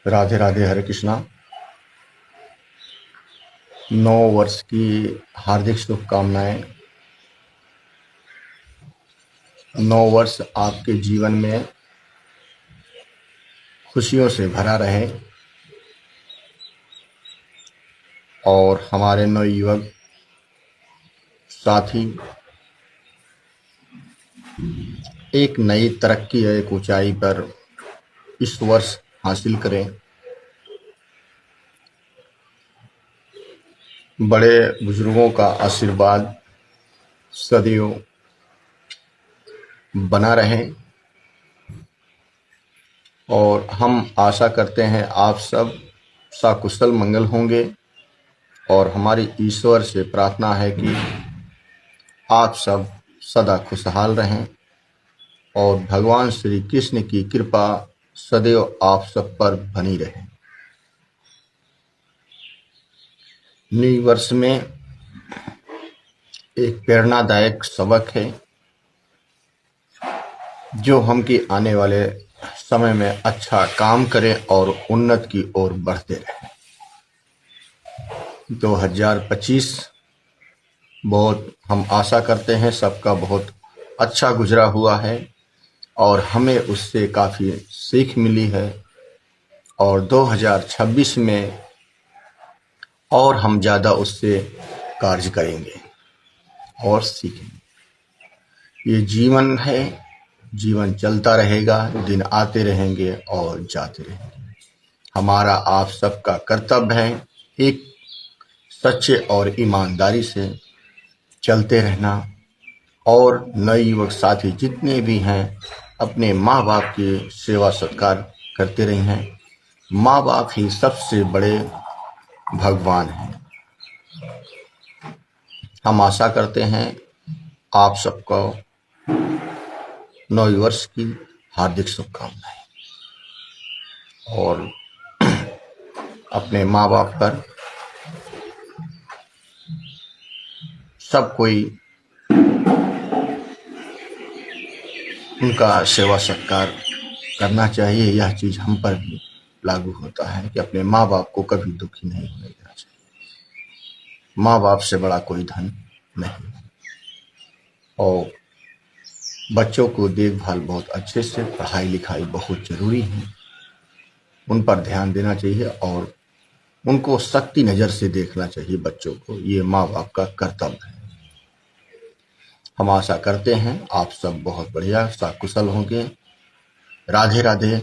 राधे राधे, हरे कृष्णा। नौ वर्ष की हार्दिक शुभकामनाएं। नौ वर्ष आपके जीवन में खुशियों से भरा रहे और हमारे नवयुवक साथी एक नई तरक्की, एक ऊंचाई पर इस वर्ष हासिल करें। बड़े बुजुर्गों का आशीर्वाद सदैव बना रहे और हम आशा करते हैं आप सब सकुशल मंगल होंगे और हमारी ईश्वर से प्रार्थना है कि आप सब सदा खुशहाल रहें और भगवान श्री कृष्ण की कृपा सदैव आप सब पर बनी रहे। नई वर्ष में एक प्रेरणादायक सबक है जो हम कि आने वाले समय में अच्छा काम करें और उन्नत की ओर बढ़ते रहें। 2025 बहुत हम आशा करते हैं सबका बहुत अच्छा गुजरा हुआ है और हमें उससे काफ़ी सीख मिली है और 2026 में और हम ज़्यादा उससे कार्य करेंगे और सीखेंगे। ये जीवन है, जीवन चलता रहेगा, दिन आते रहेंगे और जाते रहेंगे। हमारा आप सबका कर्तव्य है एक सच्चे और ईमानदारी से चलते रहना और नए युवक साथी जितने भी हैं अपने माँ बाप की सेवा सत्कार करते रहे हैं। माँ बाप ही सबसे बड़े भगवान हैं। हम आशा करते हैं आप सबको नव वर्ष की हार्दिक शुभकामनाएं और अपने माँ बाप पर सब कोई उनका सेवा सत्कार करना चाहिए। यह चीज हम पर भी लागू होता है कि अपने माँ बाप को कभी दुखी नहीं होने देना चाहिए। माँ बाप से बड़ा कोई धन नहीं और बच्चों को देखभाल बहुत अच्छे से, पढ़ाई लिखाई बहुत जरूरी है, उन पर ध्यान देना चाहिए और उनको सख्ती नजर से देखना चाहिए बच्चों को। ये माँ बाप का कर्तव्य है। हम आशा करते हैं आप सब बहुत बढ़िया सकुशल होंगे। राधे राधे।